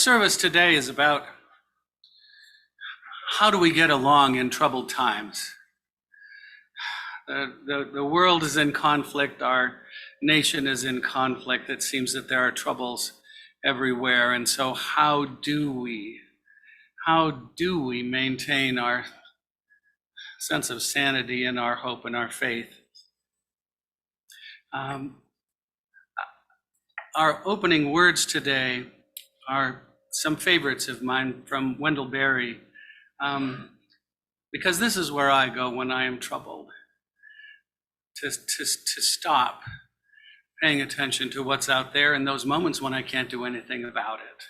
service today is about how do we get along in troubled times. The world is in conflict. Our nation is in conflict. It seems that there are troubles everywhere. And so how do we maintain our sense of sanity and our hope and our faith? Our opening words today are some favorites of mine from Wendell Berry, because this is where I go when I am troubled, to stop paying attention to what's out there in those moments when I can't do anything about it.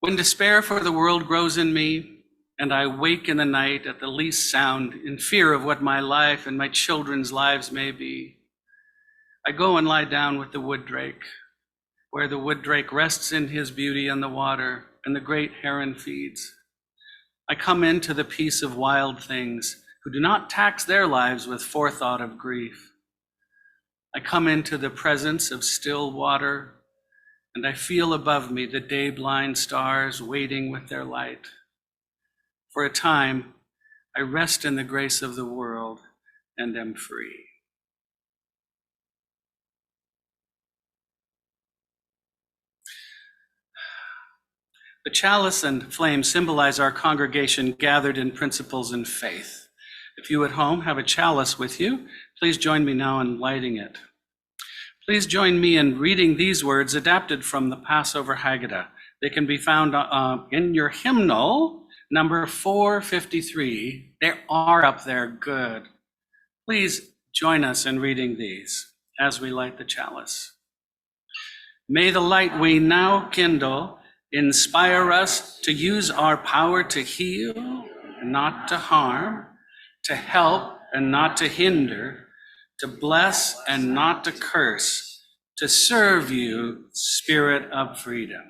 When despair for the world grows in me, and I wake in the night at the least sound in fear of what my life and my children's lives may be, I go and lie down with the wood drake, where the wood drake rests in his beauty on the water and the great heron feeds. I come into the peace of wild things who do not tax their lives with forethought of grief. I come into the presence of still water, and I feel above me the day-blind stars waiting with their light. For a time, I rest in the grace of the world and am free. The chalice and flame symbolize our congregation gathered in principles and faith. If you at home have a chalice with you, please join me now in lighting it. Please join me in reading these words adapted from the Passover Haggadah. They can be found in your hymnal, number 453. They are up there, good. Please join us in reading these as we light the chalice. May the light we now kindle inspire us to use our power to heal, not to harm, to help and not to hinder, to bless and not to curse, to serve you, Spirit of freedom.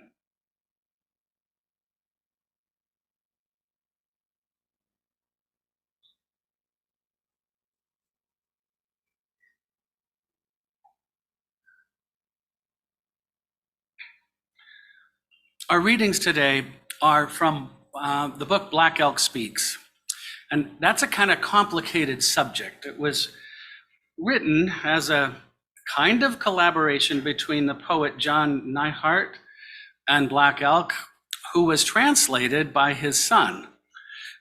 Our readings today are from the book Black Elk Speaks. And that's a kind of complicated subject. It was written as a kind of collaboration between the poet John Neihardt and Black Elk, who was translated by his son,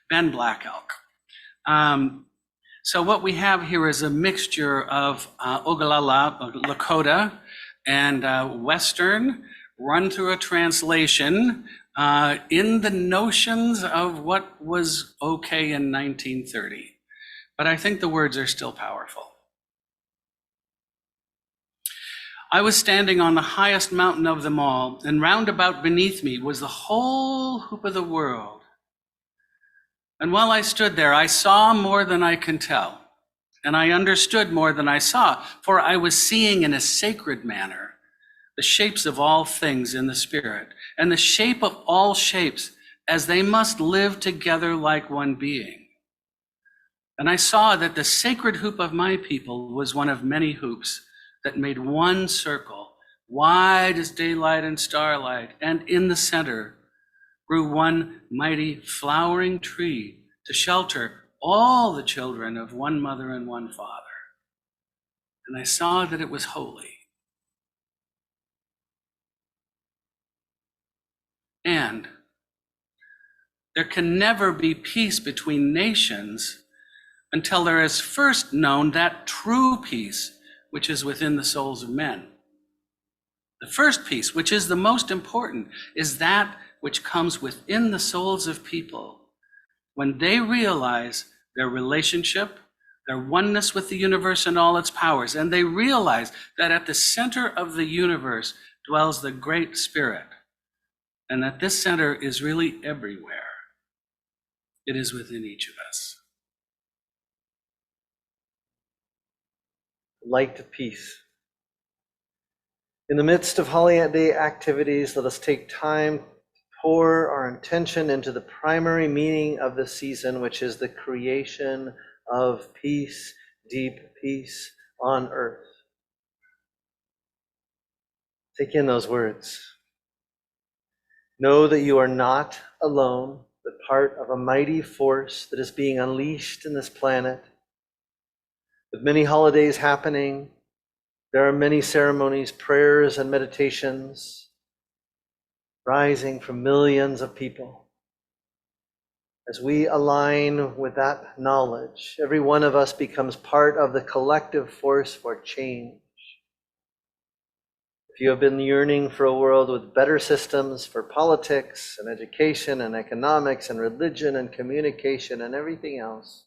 Ben Black Elk. So what we have here is a mixture of Oglala, Lakota, and Western, run through a translation in the notions of what was okay in 1930. But I think the words are still powerful. I was standing on the highest mountain of them all, and round about beneath me was the whole hoop of the world. And while I stood there, I saw more than I can tell, and I understood more than I saw, for I was seeing in a sacred manner the shapes of all things in the Spirit, and the shape of all shapes as they must live together like one being. And I saw that the sacred hoop of my people was one of many hoops that made one circle, wide as daylight and starlight, and in the center grew one mighty flowering tree to shelter all the children of one mother and one father. And I saw that it was holy. And there can never be peace between nations until there is first known that true peace which is within the souls of men. The first peace, which is the most important, is that which comes within the souls of people when they realize their relationship, their oneness with the universe and all its powers, and they realize that at the center of the universe dwells the Great Spirit, and that this center is really everywhere. It is within each of us. Light of peace. In the midst of holiday activities, let us take time to pour our intention into the primary meaning of the season, which is the creation of peace, deep peace on earth. Take in those words. Know that you are not alone, but part of a mighty force that is being unleashed in this planet. With many holidays happening, there are many ceremonies, prayers, and meditations rising from millions of people. As we align with that knowledge, every one of us becomes part of the collective force for change. If you have been yearning for a world with better systems for politics and education and economics and religion and communication and everything else,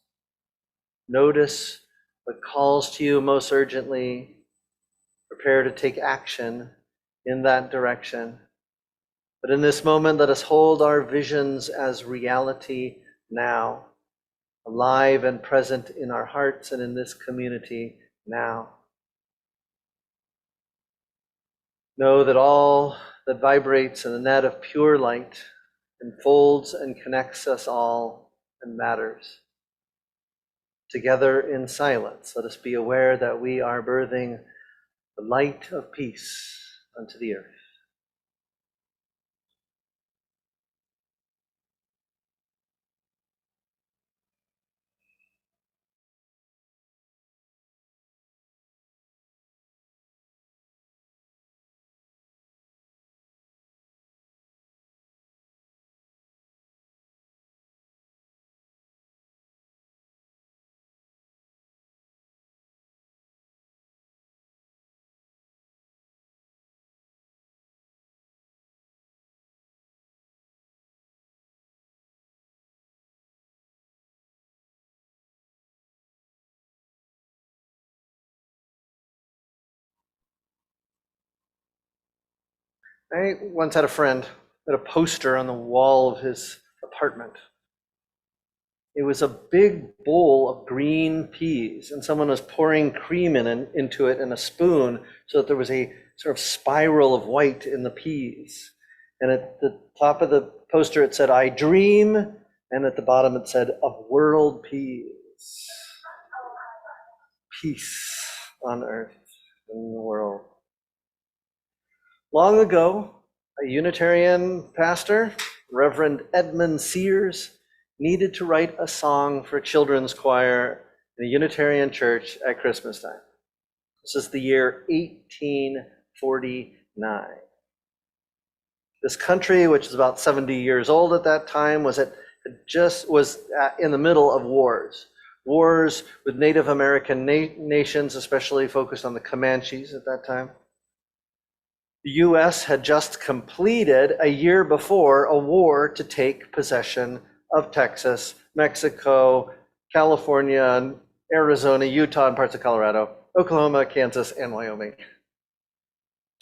notice what calls to you most urgently. Prepare to take action in that direction. But in this moment, let us hold our visions as reality now, alive and present in our hearts and in this community now. Know that all that vibrates in the net of pure light enfolds and connects us all and matters. Together in silence, let us be aware that we are birthing the light of peace unto the earth. I once had a friend who had a poster on the wall of his apartment. It was a big bowl of green peas, and someone was pouring cream into it in a spoon so that there was a sort of spiral of white in the peas. And at the top of the poster it said, "I dream," and at the bottom it said, "of world peace." Peace on earth in the world. Long ago, a Unitarian pastor, Reverend Edmund Sears, needed to write a song for a children's choir in a Unitarian church at Christmas time. This is the year 1849. This country, which is about 70 years old at that time, was in the middle of wars. Wars with Native American nations, especially focused on the Comanches at that time. The US had just completed, a year before, a war to take possession of Texas, Mexico, California, Arizona, Utah, and parts of Colorado, Oklahoma, Kansas, and Wyoming.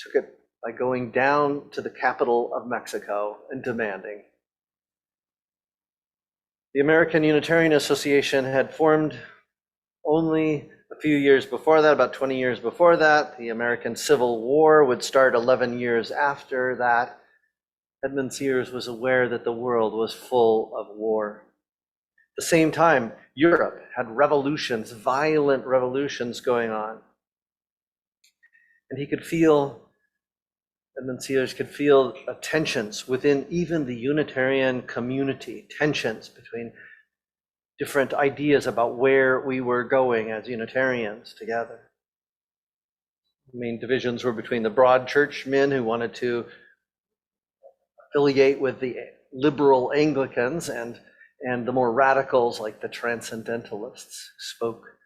Took it by going down to the capital of Mexico and demanding. The American Unitarian Association had formed only a few years before that, about 20 years before that. The American Civil War would start 11 years after that. Edmund Sears was aware that the world was full of war. At the same time, Europe had revolutions, violent revolutions going on. And Edmund Sears could feel tensions within even the Unitarian community, tensions between different ideas about where we were going as Unitarians together. The main divisions were between the broad churchmen who wanted to affiliate with the liberal Anglicans and the more radicals like the Transcendentalists who spoke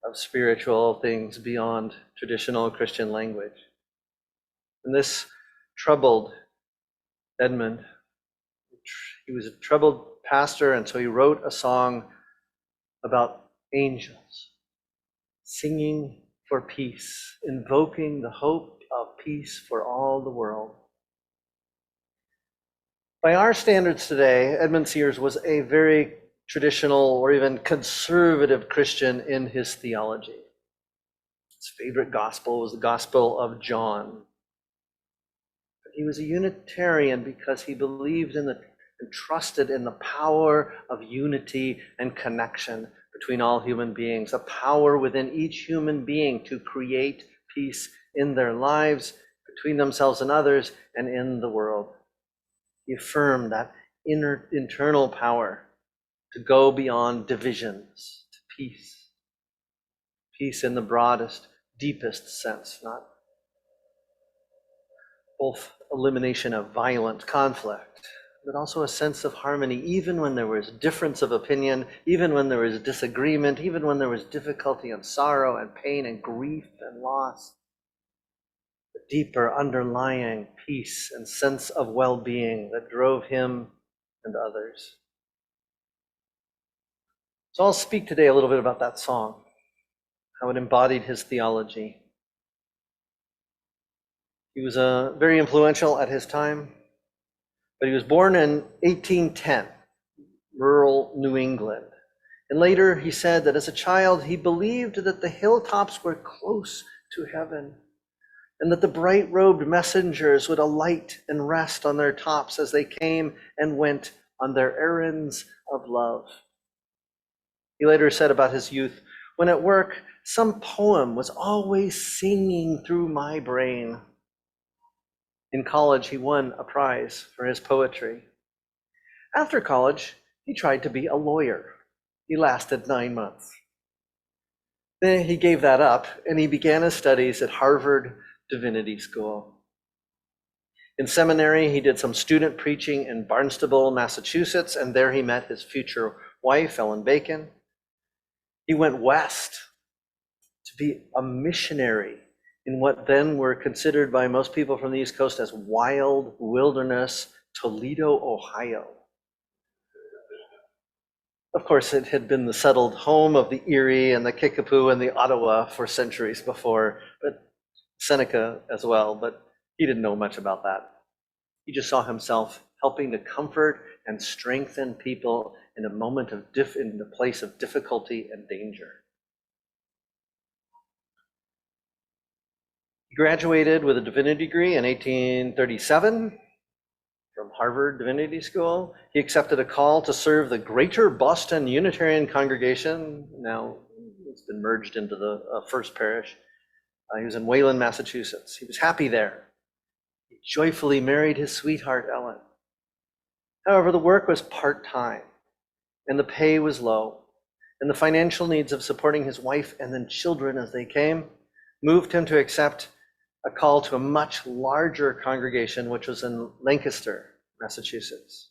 of spiritual things beyond traditional Christian language. And this troubled Edmund. He was a troubled pastor, and so he wrote a song about angels singing for peace, invoking the hope of peace for all the world. By our standards today, Edmund Sears was a very traditional or even conservative Christian in his theology. His favorite gospel was the Gospel of John. But he was a Unitarian because he believed in and trusted in the power of unity and connection between all human beings, a power within each human being to create peace in their lives, between themselves and others and in the world. He affirmed that internal power to go beyond divisions to peace. Peace in the broadest, deepest sense, not both elimination of violent conflict, but also a sense of harmony, even when there was difference of opinion, even when there was disagreement, even when there was difficulty and sorrow and pain and grief and loss. The deeper underlying peace and sense of well-being that drove him and others. So I'll speak today a little bit about that song, how it embodied his theology. He was very influential at his time, but he was born in 1810, rural New England. And later he said that as a child, he believed that the hilltops were close to heaven, and that the bright-robed messengers would alight and rest on their tops as they came and went on their errands of love. He later said about his youth, when at work, some poem was always singing through my brain. In college, he won a prize for his poetry. After college, he tried to be a lawyer. He lasted 9 months. Then he gave that up, and he began his studies at Harvard Divinity School. In seminary, he did some student preaching in Barnstable, Massachusetts, and there he met his future wife, Ellen Bacon. He went west to be a missionary in what then were considered by most people from the East Coast as wild wilderness, Toledo, Ohio. Of course, it had been the settled home of the Erie and the Kickapoo and the Ottawa for centuries before, but Seneca as well, but he didn't know much about that. He just saw himself helping to comfort and strengthen people in a moment of in the place of difficulty and danger. He graduated with a divinity degree in 1837 from Harvard Divinity School. He accepted a call to serve the Greater Boston Unitarian Congregation. Now it's been merged into the First Parish. He was in Wayland, Massachusetts. He was happy there. He joyfully married his sweetheart, Ellen. However, the work was part-time, and the pay was low, and the financial needs of supporting his wife and then children as they came moved him to accept a call to a much larger congregation, which was in Lancaster, Massachusetts.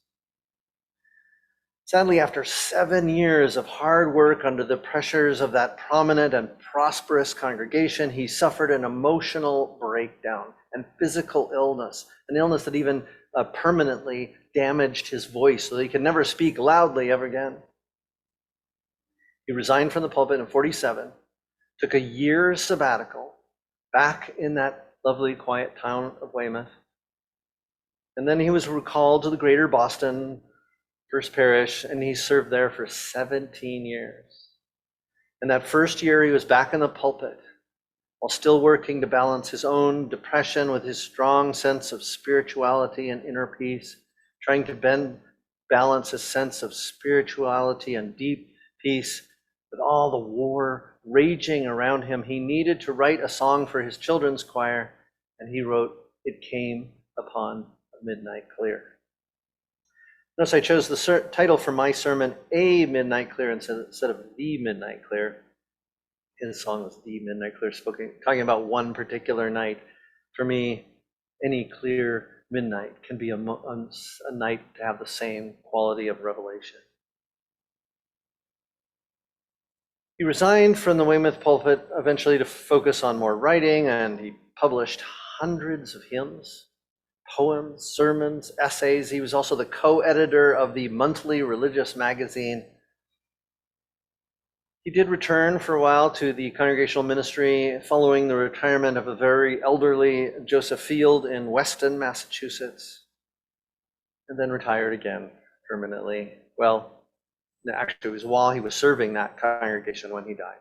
Sadly, after 7 years of hard work under the pressures of that prominent and prosperous congregation, he suffered an emotional breakdown and physical illness, an illness that even permanently damaged his voice so that he could never speak loudly ever again. He resigned from the pulpit in 47, took a year's sabbatical back in that lovely quiet town of Weymouth, and then he was recalled to the Greater Boston First Parish, and he served there for 17 years. And that first year he was back in the pulpit while still working to balance his own depression with his strong sense of spirituality and inner peace, trying to balance his sense of spirituality and deep peace with all the war raging around him. He needed to write a song for his children's choir, and he wrote, "It Came Upon a Midnight Clear." Notice I chose the title for my sermon, A Midnight Clear, instead of The Midnight Clear. His song was The Midnight Clear, talking about one particular night. For me, any clear midnight can be a night to have the same quality of revelation. He resigned from the Weymouth pulpit eventually to focus on more writing, and he published hundreds of hymns, poems, sermons, essays. He was also the co-editor of the monthly religious magazine. He did return for a while to the congregational ministry following the retirement of a very elderly Joseph Field in Weston, Massachusetts, and then retired again permanently. Well, actually, it was while he was serving that congregation when he died.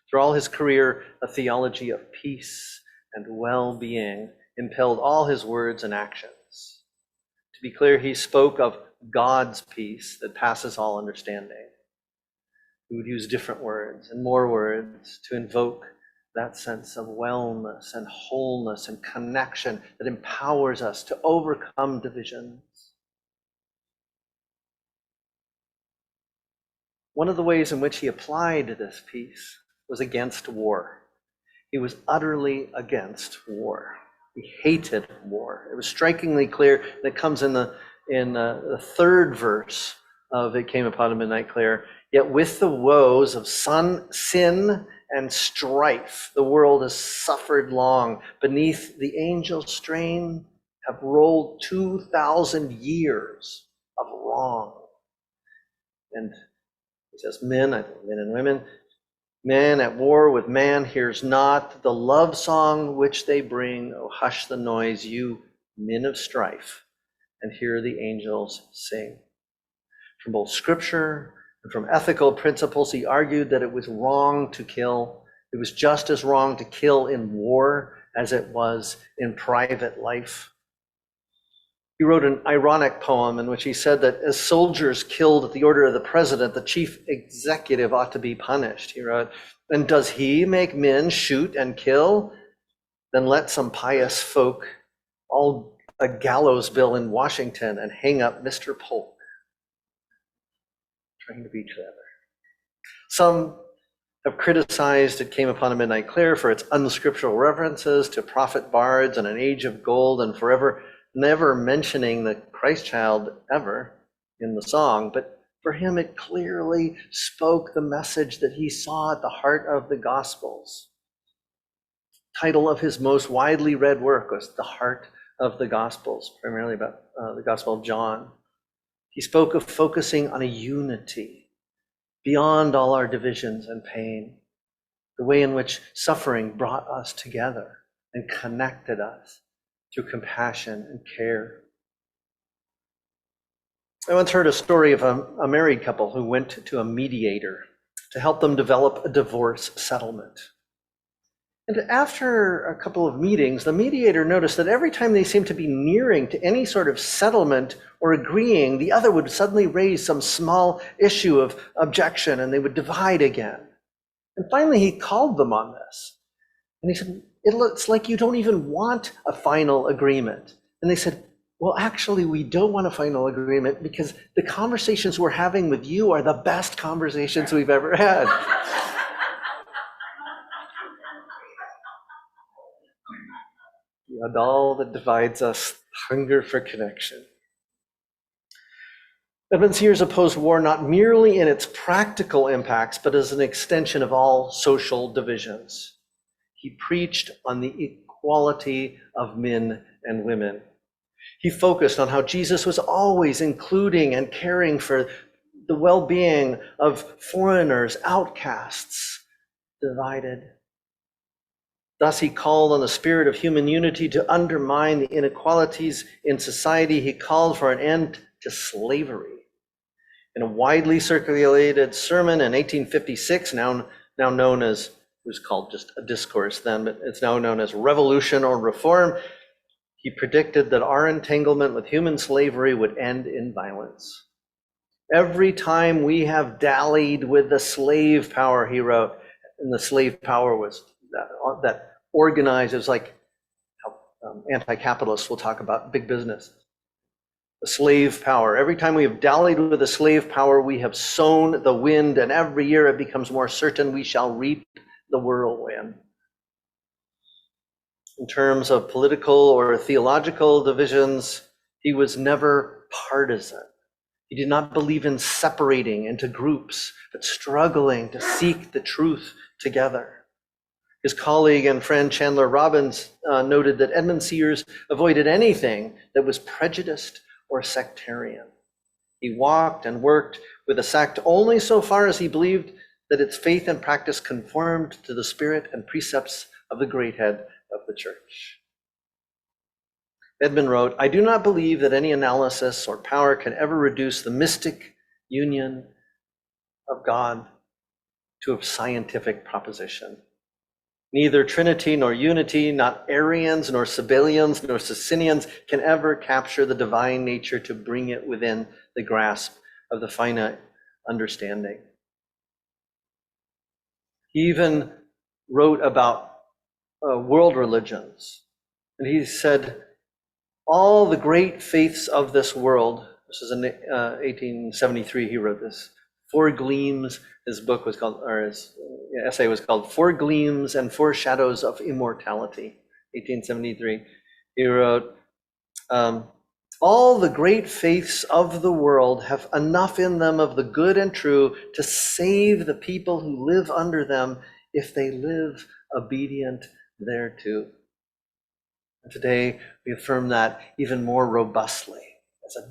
Through all his career, a theology of peace and well-being impelled all his words and actions. To be clear, he spoke of God's peace that passes all understanding. He would use different words and more words to invoke that sense of wellness and wholeness and connection that empowers us to overcome divisions. One of the ways in which he applied this peace was against war. He was utterly against war. He hated war. It was strikingly clear, and it comes in the third verse of "It Came Upon a Midnight Clear." Yet with the woes of sin and strife, the world has suffered long. Beneath the angel strain have rolled 2,000 years of wrong. And he says, men and women, man at war with man hears not the love song which they bring. Oh, hush the noise, you men of strife, and hear the angels sing. From both scripture and from ethical principles, he argued that it was wrong to kill. It was just as wrong to kill in war as it was in private life. He wrote an ironic poem in which he said that as soldiers killed at the order of the president, the chief executive ought to be punished. He wrote, and does he make men shoot and kill? Then let some pious folk all a gallows bill in Washington and hang up Mr. Polk. Trying to be clever. Some have criticized It Came Upon a Midnight Clear for its unscriptural references to prophet bards and an age of gold and forever, never mentioning the Christ child ever in the song, but for him it clearly spoke the message that he saw at the heart of the Gospels. Title of his most widely read work was The Heart of the Gospels, primarily about the Gospel of John. He spoke of focusing on a unity beyond all our divisions and pain, the way in which suffering brought us together and connected us through compassion and care. I once heard a story of a married couple who went to a mediator to help them develop a divorce settlement. And after a couple of meetings, the mediator noticed that every time they seemed to be nearing to any sort of settlement or agreeing, the other would suddenly raise some small issue of objection and they would divide again. And finally, he called them on this. And he said, it looks like you don't even want a final agreement. And they said, well, actually, we don't want a final agreement because the conversations we're having with you are the best conversations we've ever had. And all that divides us, hunger for connection. Edmund Sears opposed war not merely in its practical impacts, but as an extension of all social divisions. He preached on the equality of men and women. He focused on how Jesus was always including and caring for the well-being of foreigners, outcasts, divided. Thus, he called on the spirit of human unity to undermine the inequalities in society. He called for an end to slavery. In a widely circulated sermon in 1856, now known as, it was called just a discourse then, but it's now known as Revolution or Reform, he predicted that our entanglement with human slavery would end in violence. Every time we have dallied with the slave power, he wrote, and the slave power was that organized, it was like how anti-capitalists will talk about big business. The slave power. Every time we have dallied with the slave power, we have sown the wind, and every year it becomes more certain we shall reap the whirlwind. In terms of political or theological divisions, he was never partisan. He did not believe in separating into groups, but struggling to seek the truth together. His colleague and friend Chandler Robbins noted that Edmund Sears avoided anything that was prejudiced or sectarian. He walked and worked with a sect only so far as he believed that its faith and practice conformed to the spirit and precepts of the great head of the church. Edmund wrote, I do not believe that any analysis or power can ever reduce the mystic union of God to a scientific proposition. Neither Trinity nor unity, not Arians nor Sabellians nor Socinians can ever capture the divine nature to bring it within the grasp of the finite understanding. He even wrote about world religions. And he said, all the great faiths of this world, this is in 1873 he wrote this, Four Gleams, his book was called, or his essay was called Four Gleams and Four Shadows of Immortality, 1873. He wrote, all the great faiths of the world have enough in them of the good and true to save the people who live under them if they live obedient thereto. And today we affirm that even more robustly as a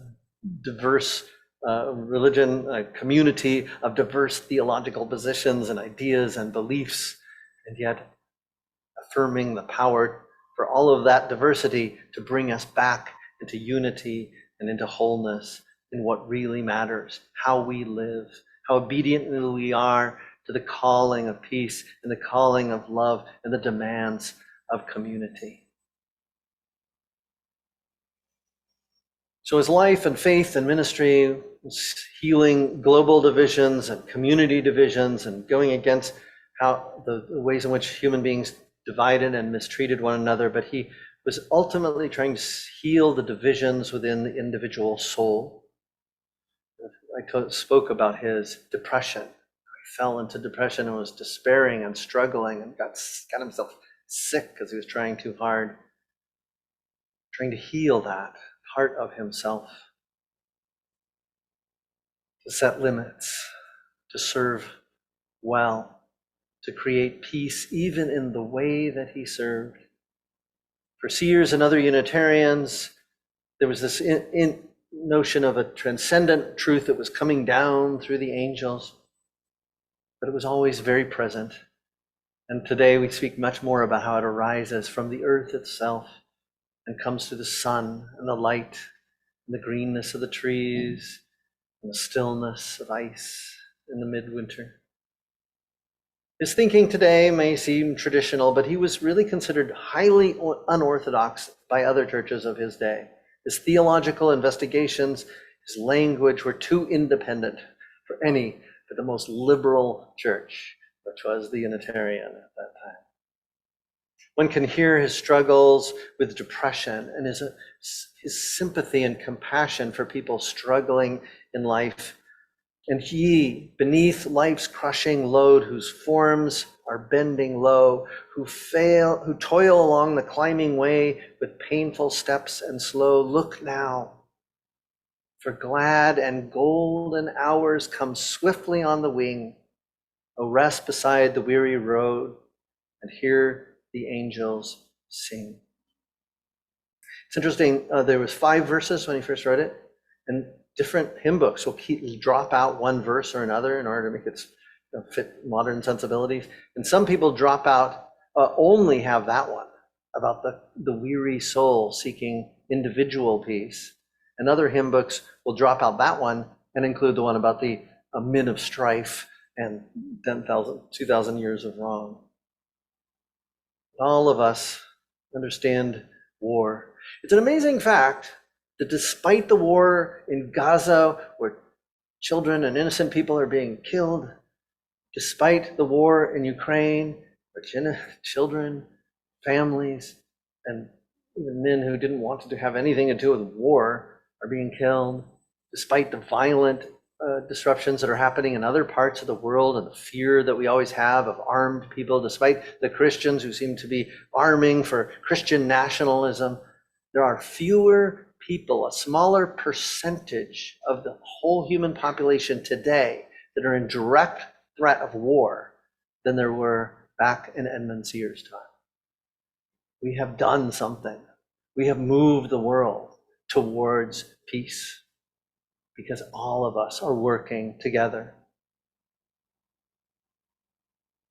diverse religion, a community of diverse theological positions and ideas and beliefs, and yet affirming the power for all of that diversity to bring us back into unity and into wholeness in what really matters, how we live, how obediently we are to the calling of peace and the calling of love and the demands of community. So his life and faith and ministry was healing global divisions and community divisions and going against how the ways in which human beings divided and mistreated one another, but he was ultimately trying to heal the divisions within the individual soul. I spoke about his depression. He fell into depression and was despairing and struggling and got himself sick because he was trying too hard, trying to heal that part of himself, to set limits, to serve well, to create peace even in the way that he served. For seers and other Unitarians, there was this notion of a transcendent truth that was coming down through the angels, but it was always very present. And today we speak much more about how it arises from the earth itself and comes through the sun and the light and the greenness of the trees and the stillness of ice in the midwinter. His thinking today may seem traditional, but he was really considered highly unorthodox by other churches of his day. His theological investigations, his language were too independent for any but the most liberal church, which was the Unitarian at that time. One can hear his struggles with depression and his sympathy and compassion for people struggling in life. And he, beneath life's crushing load, whose forms are bending low, who toil along the climbing way with painful steps and slow, look now, for glad and golden hours come swiftly on the wing. O rest beside the weary road and hear the angels sing. It's interesting, there was 5 verses when he first wrote it, and different hymn books will drop out one verse or another in order to make it fit modern sensibilities. And some people drop out, only have that one about the weary soul seeking individual peace. And other hymn books will drop out that one and include the one about the men of strife and 2,000 years of wrong. All of us understand war. It's an amazing fact that despite the war in Gaza, where children and innocent people are being killed, despite the war in Ukraine, where children, families, and even men who didn't want to have anything to do with war are being killed, despite the violent disruptions that are happening in other parts of the world and the fear that we always have of armed people, despite the Christians who seem to be arming for Christian nationalism, there are fewer people, a smaller percentage of the whole human population today that are in direct threat of war than there were back in Edmund Sears' time. We have done something. We have moved the world towards peace because all of us are working together.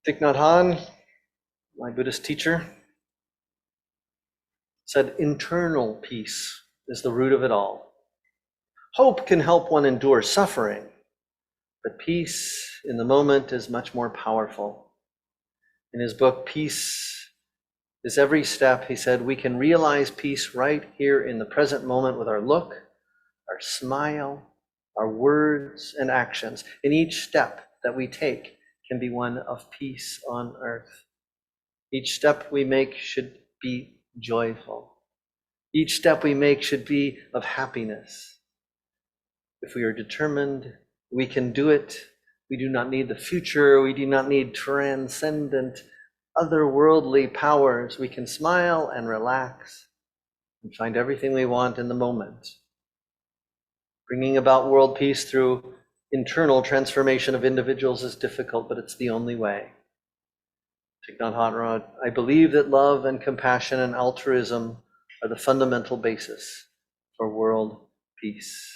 Thich Nhat Hanh, my Buddhist teacher, said internal peace is the root of it all. Hope can help one endure suffering, but peace in the moment is much more powerful. In his book, Peace is Every Step, he said, we can realize peace right here in the present moment with our look, our smile, our words and actions. And each step that we take can be one of peace on earth. Each step we make should be joyful. Each step we make should be of happiness. If we are determined, we can do it. We do not need the future. We do not need transcendent, otherworldly powers. We can smile and relax and find everything we want in the moment. Bringing about world peace through internal transformation of individuals is difficult, but it's the only way. Thich Nhat Hanh, I believe that love and compassion and altruism are the fundamental basis for world peace.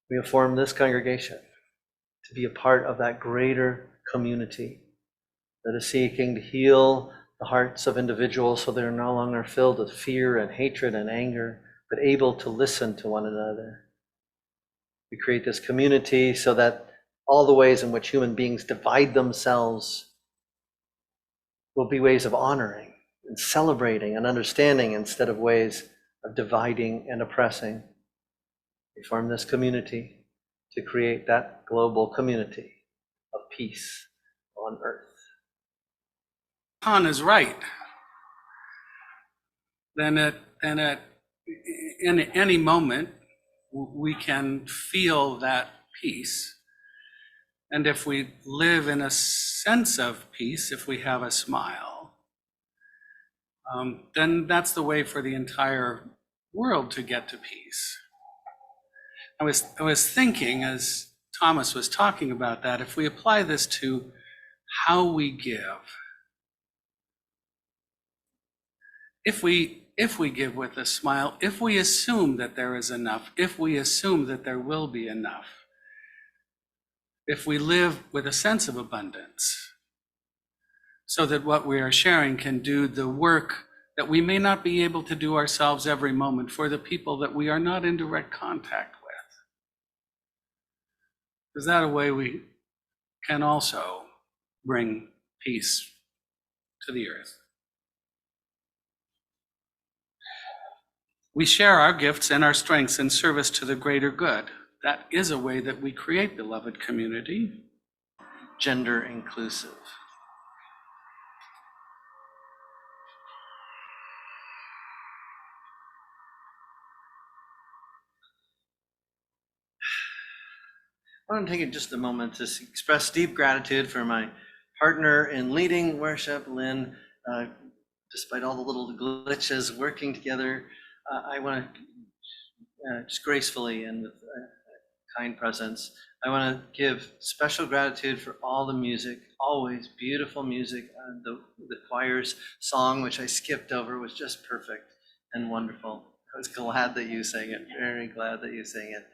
We have formed this congregation to be a part of that greater community that is seeking to heal the hearts of individuals so they're no longer filled with fear and hatred and anger, but able to listen to one another. We create this community so that all the ways in which human beings divide themselves will be ways of honoring and celebrating and understanding instead of ways of dividing and oppressing. We form this community to create that global community of peace on earth. Han is right. Then at in any moment, we can feel that peace. And if we live in a sense of peace, if we have a smile, then that's the way for the entire world to get to peace. I was thinking as Thomas was talking about that, if we apply this to how we give, if we give with a smile, if we assume that there is enough, if we assume that there will be enough, if we live with a sense of abundance, so that what we are sharing can do the work that we may not be able to do ourselves every moment for the people that we are not in direct contact with. Is that a way we can also bring peace to the earth? We share our gifts and our strengths in service to the greater good. That is a way that we create beloved community. Gender inclusive. I want to take just a moment to express deep gratitude for my partner in leading worship, Lynn. Despite all the little glitches working together, I want to just gracefully and with kind presence, I want to give special gratitude for all the music, always beautiful music. The choir's song, which I skipped over, was just perfect and wonderful. I was glad that you sang it, very glad that you sang it.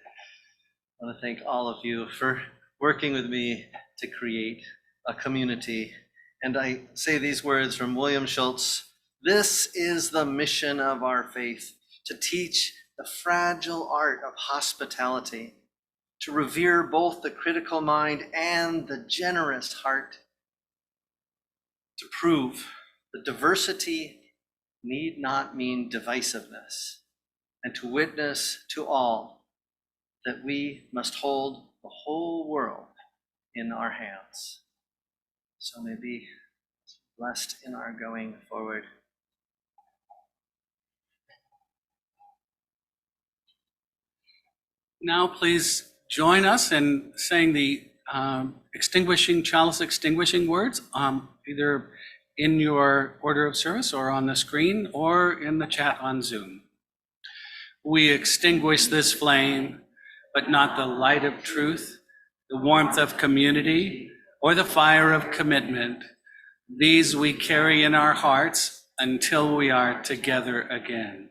I want to thank all of you for working with me to create a community. And I say these words from William Schultz: this is the mission of our faith, to teach the fragile art of hospitality, to revere both the critical mind and the generous heart, to prove that diversity need not mean divisiveness, and to witness to all that we must hold the whole world in our hands. So may be blessed in our going forward. Now please join us in saying the chalice extinguishing words, either in your order of service or on the screen or in the chat on Zoom. We extinguish this flame, but not the light of truth, the warmth of community, or the fire of commitment. These we carry in our hearts until we are together again.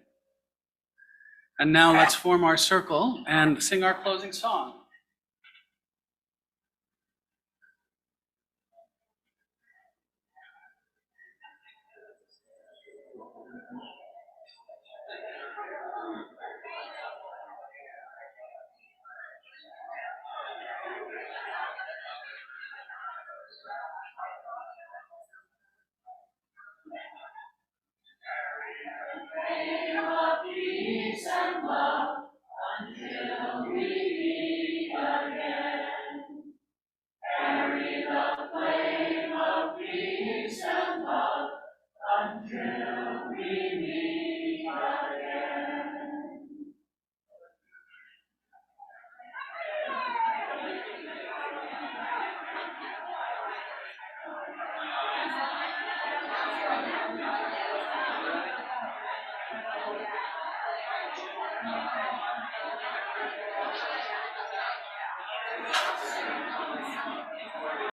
And now let's form our circle and sing our closing song. Peace and love until we meet again. Carry the flame of peace.